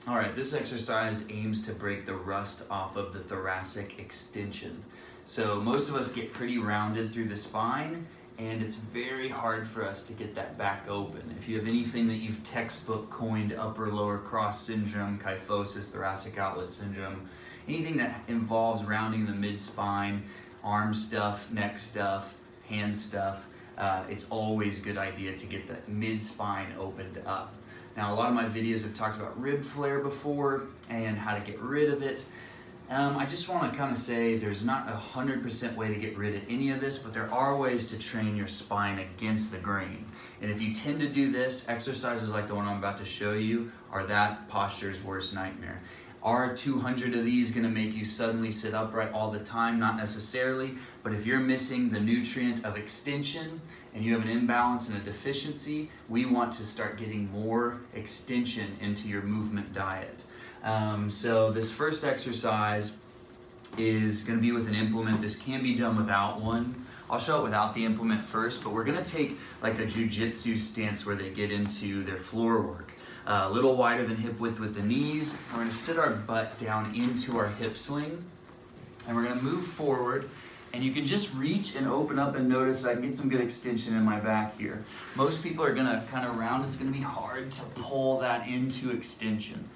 All right, this exercise aims to break the rust off of the thoracic extension. So most of us get pretty rounded through the spine, and it's very hard for us to get that back open. If you have anything that you've textbook coined upper lower cross syndrome, kyphosis, thoracic outlet syndrome, anything that involves rounding the mid-spine, arm stuff, neck stuff, hand stuff, it's always a good idea to get the mid-spine opened up. Now, a lot of my videos have talked about rib flare before and how to get rid of it. I just want to kind of say there's not 100% way to get rid of any of this, but there are ways to train your spine against the grain. And if you tend to do this, exercises like the one I'm about to show you are that posture's worst nightmare. Are 200 of these going to make you suddenly sit upright all the time? Not necessarily, but if you're missing the nutrient of extension and you have an imbalance and a deficiency, we want to start getting more extension into your movement diet. So this first exercise is going to be with an implement. This can be done without one. I'll show it without the implement first, but we're going to take like a Jiu Jitsu stance where they get into their floor work. A little wider than hip width with the knees. We're going to sit our butt down into our hip sling, and we're going to move forward, and you can just reach and open up and notice I can get some good extension in my back here. Most people are going to kind of round. It's going to be hard to pull that into extension.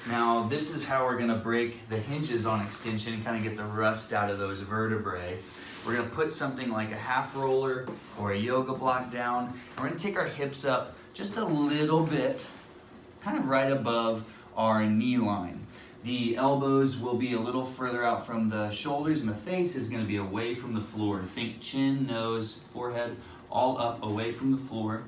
Now, this is how we're going to break the hinges on extension and kind of get the rust out of those vertebrae. We're going to put something like a half roller or a yoga block down, and we're going to take our hips up just a little bit, kind of right above our knee line. The elbows will be a little further out from the shoulders, and the face is going to be away from the floor. Think chin, nose, forehead, all up away from the floor.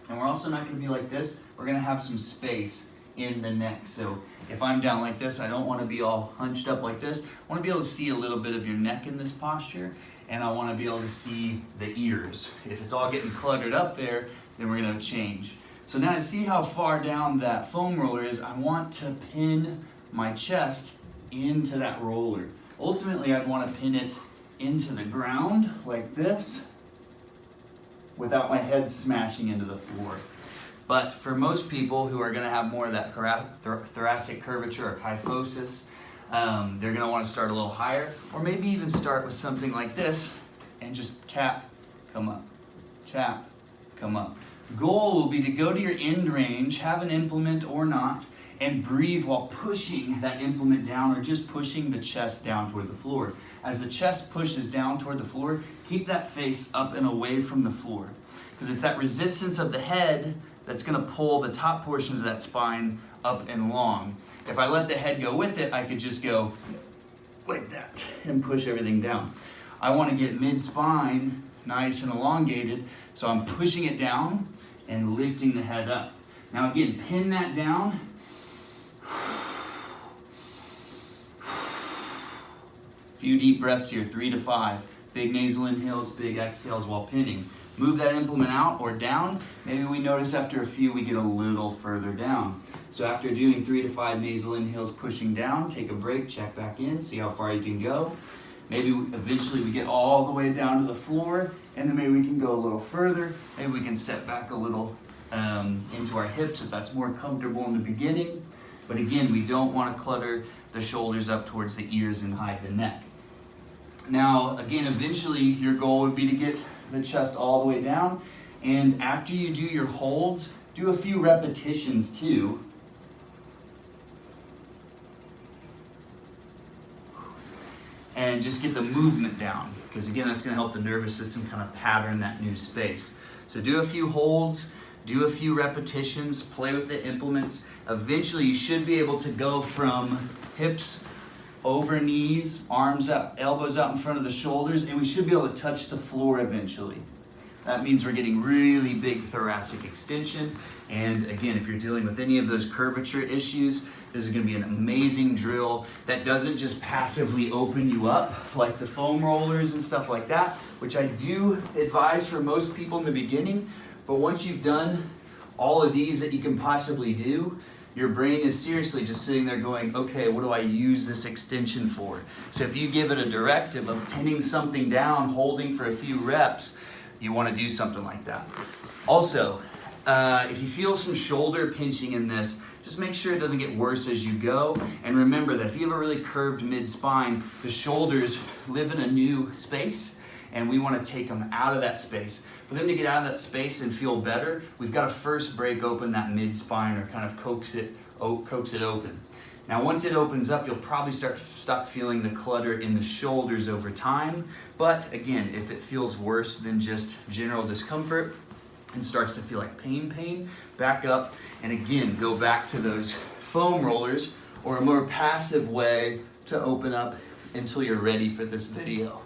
And we're also not going to be like this. We're going to have some space in the neck. So if I'm down like this, I don't want to be all hunched up like this. I want to be able to see a little bit of your neck in this posture, and I want to be able to see the ears. If it's all getting cluttered up there, then we're going to change. So now to see how far down that foam roller is, I want to pin my chest into that roller. Ultimately, I'd want to pin it into the ground like this without my head smashing into the floor. But for most people who are going to have more of that thoracic curvature or kyphosis, they're going to want to start a little higher, or maybe even start with something like this and just tap, come up, tap, come up. Goal will be to go to your end range, have an implement or not, and breathe while pushing that implement down or just pushing the chest down toward the floor. As the chest pushes down toward the floor, keep that face up and away from the floor, because it's that resistance of the head that's going to pull the top portions of that spine up and long. If I let the head go with it, I could just go like that and push everything down. I want to get mid-spine nice and elongated, so I'm pushing it down and lifting the head up. Now again, pin that down. Few deep breaths here, 3 to 5. Big nasal inhales, big exhales while pinning. Move that implement out or down. Maybe we notice after a few we get a little further down. So after doing 3 to 5 nasal inhales pushing down, take a break, check back in, see how far you can go. Maybe eventually we get all the way down to the floor, and then maybe we can go a little further. Maybe we can set back a little into our hips if that's more comfortable in the beginning. But again, we don't want to clutter the shoulders up towards the ears and hide the neck. Now, again, eventually your goal would be to get the chest all the way down. And after you do your holds, do a few repetitions too. And just get the movement down, because again, that's going to help the nervous system kind of pattern that new space. So do a few holds, do a few repetitions, play with the implements. Eventually, you should be able to go from hips over knees, arms up, elbows out in front of the shoulders, and we should be able to touch the floor eventually. That means we're getting really big thoracic extension. And again, if you're dealing with any of those curvature issues, this is going to be an amazing drill that doesn't just passively open you up like the foam rollers and stuff like that, which I do advise for most people in the beginning. But once you've done all of these that you can possibly do, your brain is seriously just sitting there going, okay, what do I use this extension for? So if you give it a directive of pinning something down, holding for a few reps, you want to do something like that. Also, if you feel some shoulder pinching in this, Just make sure it doesn't get worse as you go. And remember that if you have a really curved mid-spine, the shoulders live in a new space, and we want to take them out of that space. For them to get out of that space and feel better, we've got to first break open that mid-spine or kind of coax it open. Now, once it opens up, you'll probably stop feeling the clutter in the shoulders over time. But again, if it feels worse than just general discomfort and starts to feel like pain, back up and again, go back to those foam rollers or a more passive way to open up until you're ready for this video.